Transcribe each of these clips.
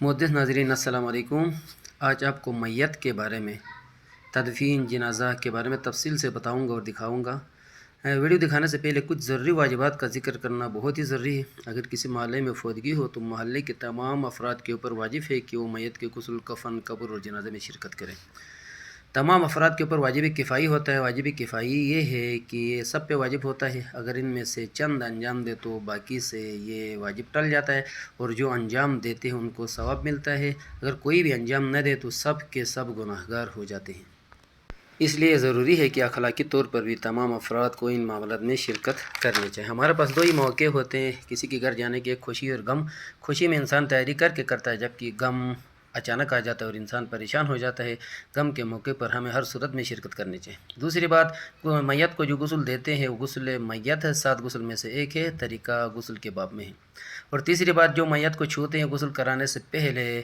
معزز ناظرین السلام علیکم۔ آج آپ کو میت کے بارے میں، تدفین، جنازہ کے بارے میں تفصیل سے بتاؤں گا اور دکھاؤں گا۔ ویڈیو دکھانے سے پہلے کچھ ضروری واجبات کا ذکر کرنا بہت ہی ضروری ہے۔ اگر کسی محلے میں فوتگی ہو تو محلے کے تمام افراد کے اوپر واجب ہے کہ وہ میت کے غسل، کفن، قبر اور جنازے میں شرکت کریں۔ تمام افراد کے اوپر واجب کفائی ہوتا ہے۔ واجب کفائی یہ ہے کہ یہ سب پہ واجب ہوتا ہے۔ اگر ان میں سے چند انجام دے تو باقی سے یہ واجب ٹل جاتا ہے، اور جو انجام دیتے ہیں ان کو ثواب ملتا ہے۔ اگر کوئی بھی انجام نہ دے تو سب کے سب گناہگار ہو جاتے ہیں۔ اس لیے ضروری ہے کہ اخلاقی طور پر بھی تمام افراد کو ان معاملات میں شرکت کرنی چاہیے۔ ہمارے پاس دو ہی موقع ہوتے ہیں کسی کے گھر جانے کے، خوشی اور غم۔ خوشی میں انسان تیاری کر کے کرتا ہے، جبکہ غم اچانک آ جاتا ہے اور انسان پریشان ہو جاتا ہے۔ غم کے موقع پر ہمیں ہر صورت میں شرکت کرنی چاہیے۔ دوسری بات، میت کو جو غسل دیتے ہیں وہ غسل میت ہے، 7 غسل میں سے ایک ہے، طریقہ غسل کے باب میں ہے۔ اور تیسری بات، جو میت کو چھوتے ہیں غسل کرانے سے پہلے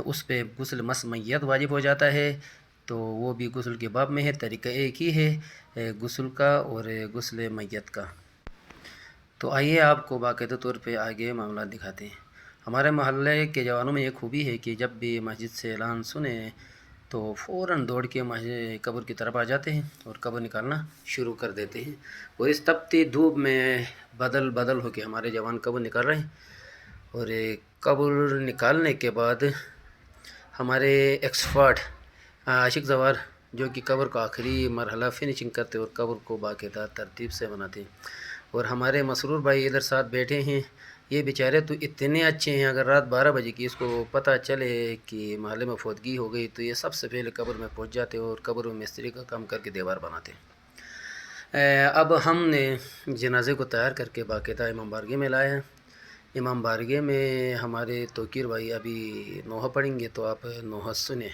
اس پہ غسل مس میت واجب ہو جاتا ہے، تو وہ بھی غسل کے باب میں ہے، طریقہ ایک ہی ہے غسل کا اور غسل میت کا۔ تو آئیے آپ کو باقاعدہ طور پہ آگے معاملات دکھاتے ہیں۔ ہمارے محلے کے جوانوں میں یہ خوبی ہے کہ جب بھی مسجد سے اعلان سنیں تو فوراً دوڑ کے قبر کی طرف آ جاتے ہیں اور قبر نکالنا شروع کر دیتے ہیں۔ اور اس تپتی دھوپ میں بدل ہو کے ہمارے جوان قبر نکال رہے ہیں۔ اور قبر نکالنے کے بعد ہمارے ایکسپرٹ عاشق زوار جو کہ قبر کا آخری مرحلہ فنشنگ کرتے اور قبر کو باقاعدہ ترتیب سے بناتے ہیں۔ اور ہمارے مسرور بھائی ادھر ساتھ بیٹھے ہیں، یہ بیچارے تو اتنے اچھے ہیں، اگر رات 12 بجے کی اس کو پتہ چلے کہ محلے میں فوتگی ہو گئی تو یہ سب سے پہلے قبر میں پہنچ جاتے اور قبر میں مستری کا کام کر کے دیوار بناتے ہیں۔ اب ہم نے جنازے کو تیار کر کے باقاعدہ امام بارگاہ میں لایا ہے۔ امام بارگاہ میں ہمارے توقیر بھائی ابھی نوحہ پڑھیں گے، تو آپ نوحہ سنیں۔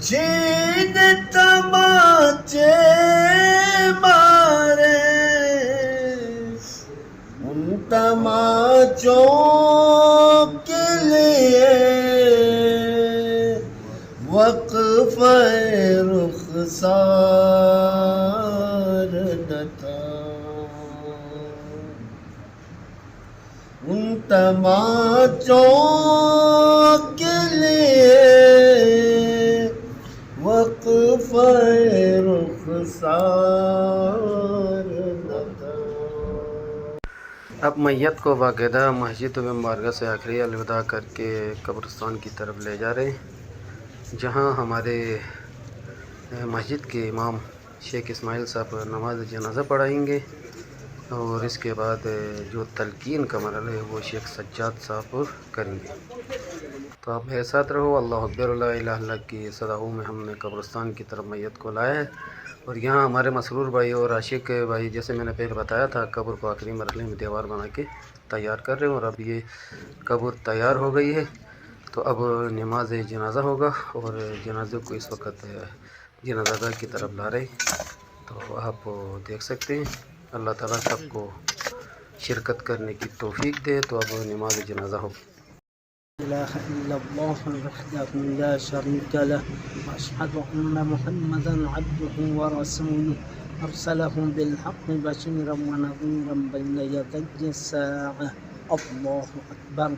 جین تماچے مارے ان تماچوں کے لیے وقفہ رخسار نہ تھا، ان تماچوں کے لیے وقفہ رخسار نہ تھا۔ اب میت کو باقاعدہ مسجد و بارگاہ سے آخری الوداع کر کے قبرستان کی طرف لے جا رہے ہیں، جہاں ہمارے مسجد کے امام شیخ اسماعیل صاحب نماز جنازہ پڑھائیں گے، اور اس کے بعد جو تلقین کا مرحلہ ہے وہ شیخ سجاد صاحب کریں گے۔ تو آپ میرے ساتھ رہو۔ اللہ اکبر، لا الہ الا اللہ کی صداؤں میں ہم نے قبرستان کی طرف میت کو لایا ہے، اور یہاں ہمارے مسرور بھائی اور عاشق بھائی، جیسے میں نے پہلے بتایا تھا، قبر کو آخری مرحلے میں دیوار بنا کے تیار کر رہے ہیں، اور اب یہ قبر تیار ہو گئی ہے۔ تو اب نماز جنازہ ہوگا، اور جنازے کو اس وقت جنازہ گاہ کی طرف لا رہے ہیں، تو آپ دیکھ سکتے ہیں۔ اللہ تعالیٰ سب کو شرکت کرنے کی توفیق دے۔ تو اب نماز جنازہ ہو۔ لا إله إلا الله وحده لا شريك له وأشهد أن محمدا عبده ورسوله أرسله بالحق بشيرا ونذيرا بين يدي الساعة. الله أكبر.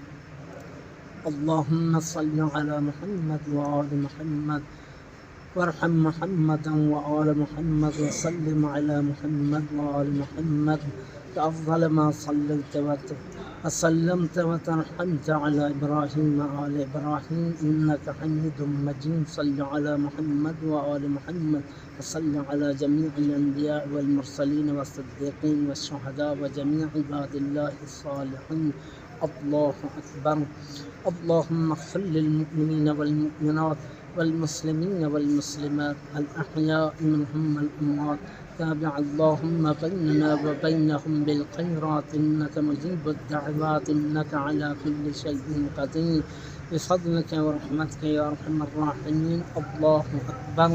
اللهم صل على محمد وآل محمد وارحم محمدا وآل محمد وسلم على محمد وآل محمد بأفضل ما صليت وسلمت وترحمت على إبراهيم وآل إبراهيم إنك حميد مجيد. صل على محمد وآل محمد وصل على جميع الأنبياء والمرسلين والصديقين والشهداء وجميع عباد الله الصالحين. الله أكبر. اللهم اغفر للمؤمنين والمؤمنات والمسلمين والمسلمات الأحياء منهم والأموات. تابع اللهم بيننا وبينهم بالخيرات إنك مجيب الدعوات إنك على كل شيء قدير بفضلك ورحمتك يا أرحم الراحمين. الله أكبر.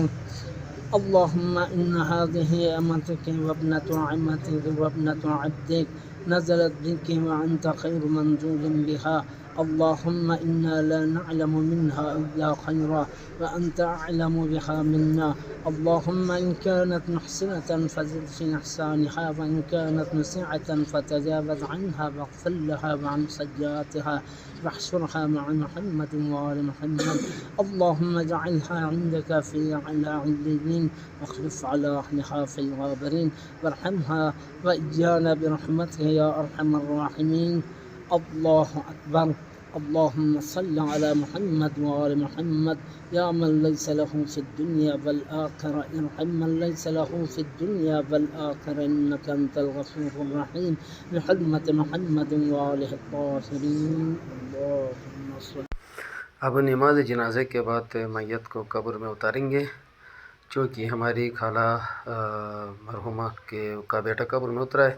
اللهم إن هذه أمتك وابنة عمتك وابنة عبدك نزلت بك وأنت خير منزول بها اللهم إنا لا نعلم منها إلا خيرا وأنت أعلم بها منا. اللهم إن كانت محسنة فزد في إحسانها وإن كانت مسيئة فتجاوز عنها واغفر لها وعن سيئاتها واحشرها مع محمد وآل محمد. اللهم اجعلها عندك في أعلى عليين واخلف على أهلها في الغابرين وارحمها وإيانا برحمتك يا أرحم الراحمين. الله أكبر. اللهم صل على محمد وآل محمد. يا من ليس له في الدنيا والآخرة ارحم من ليس له في الدنيا والآخرة إنك أنت الغفور الرحيم بحرمة محمد وآله الطاهرين. اللهم صل. اب نماز جنازے کے بعد میت کو قبر میں اتاریں گے، چونکہ ہماری خالہ مرحومہ کا بیٹا قبر میں اترا ہے۔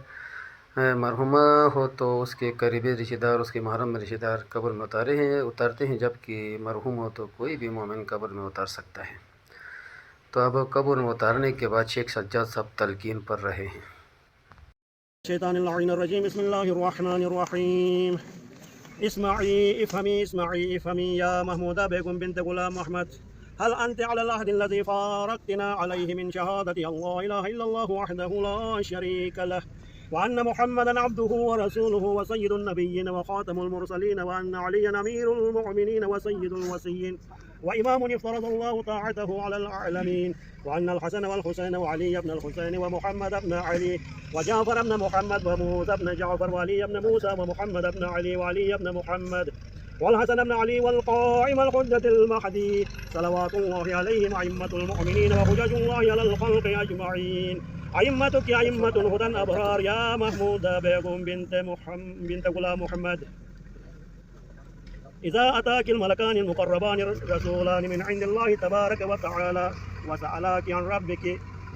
مرحومہ ہو تو اس کے قریبی رشتہ دار، اس کے محرم رشتہ دار قبر میں اتارتے ہیں، جبکہ مرحوم ہو تو کوئی بھی مومن قبر میں اتار سکتا ہے۔ تو اب قبر میں اتارنے کے بعد شیخ سجاد صاحب تلقین پر رہے ہیں۔ الشيطان اللعين الرجيم. بسم الله الرحمن الرحيم. اسمعي افهمي يا محمودة بيغم بنت غلام محمد، هل أنت على العهد الذي فارقتنا عليه من شهادة الله إله إلا الله وحده لا شريك له وأن محمدا عبده ورسوله وسيد النبيين وخاتم المرسلين وأن عليا أمير المؤمنين وسيد الوصيين وإمام افترض الله طاعته على العالمين وأن الحسن والحسين وعلي بن الحسين ومحمد بن علي وجعفر بن محمد وموسى بن جعفر وعلي بن موسى ومحمد بن علي وعلي بن محمد والحسن بن علي والقائم الحجة المهدي صلوات الله عليهم أئمة المؤمنين وحجج الله على الخلق أجمعين. أئمتك أئمة الهدى الأبرار يا محمودة بيغم بنت غلام محمد. إذا أتاك الملكان المقربان رسولان من عند الله تبارك وتعالى وسألاك عن ربك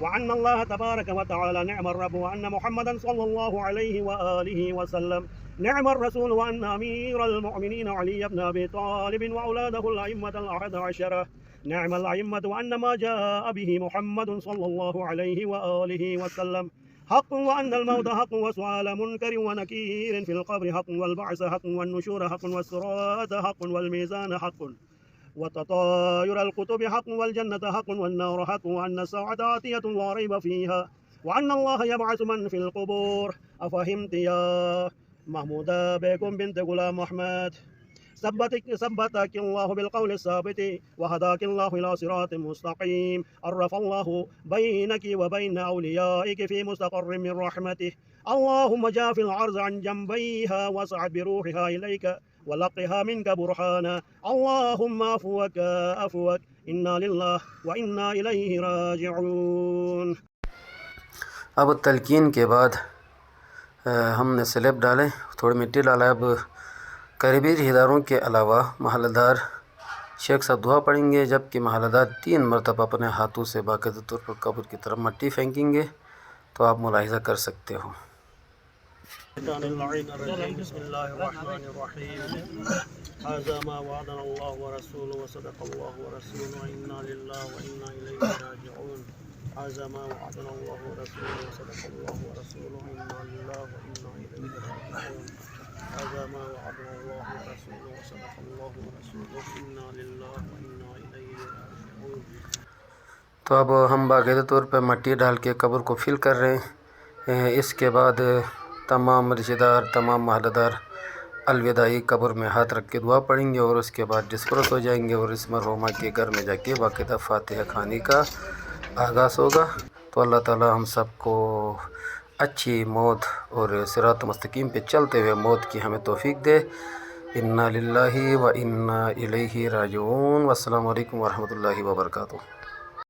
وأن الله تبارك وتعالى نعم الرب وأن محمدا صلى الله عليه وآله وسلم نعم الرسول وأن أمير المؤمنين علي بن أبي طالب وأولاده الأئمة الأحد عشرة نعم الأئمة وأن ما جاء به محمد صلى الله عليه وآله وسلم حق وأن الموت حق وسؤال منكر ونكير في القبر حق والبعث حق والنشور حق والصراط حق والميزان حق وتطاير الكتب حق والجنة حق والنار حق وأن الساعة آتية لا ريب فيها وأن الله يبعث من في القبور. أفهمت يا محمودة بيغم بنت غلام محمد؟ ثبتك الله بالقول الثابت وهداك الله إلى صراط مستقيم. عرف الله بينك وبين أوليائك في مستقر من رحمته. اللهم جاف العرض عن جنبيها واسعد بروحها إليك ولقها منك برهانا. اللهم عفوك إنا لله وإنا إليه راجعون. اب تلقین کے بعد ہم نے سلیب ڈالے، تھوڑی مٹی ڈالا۔ اب قریبی رشتہ داروں کے علاوہ محلہ دار شیخ صاحب دعا پڑھیں گے، جبکہ محلہ دار 3 مرتبہ اپنے ہاتھوں سے باقاعدہ طور پر قبر کی طرف مٹی پھینکیں گے، تو آپ ملاحظہ کر سکتے ہو۔ الشيطان اللعين الرجيم. بسم الله الرحمن الرحيم. هذا ما وعدنا الله ورسوله وصدق الله ورسوله وإنا لله وإنا إليه راجعون. هذا ما وعدنا الله ورسوله وصدق الله ورسوله وإنا لله وإنا إليه راجعون. هذا ما وعدنا الله ورسوله وصدق الله ورسوله وإنا لله وإنا إليه راجعون. تو اب ہم باقاعدہ طور پہ مٹی ڈال کے قبر کو فل کر رہے ہیں۔ اس کے بعد تمام رشتہ دار، تمام محلہ دار الوداعی قبر میں ہاتھ رکھ کے دعا پڑھیں گے، اور اس کے بعد ڈسپرس ہو جائیں گے، اور اس مرحومہ کے گھر میں جا کے باقاعدہ فاتحہ خوانی کا آغاز ہوگا۔ تو اللہ تعالی ہم سب کو اچھی موت اور صراط مستقیم پہ چلتے ہوئے موت کی ہمیں توفیق دے۔ انا للہ و انا الیہ راجعون۔ والسلام علیکم ورحمۃ اللہ وبرکاتہ۔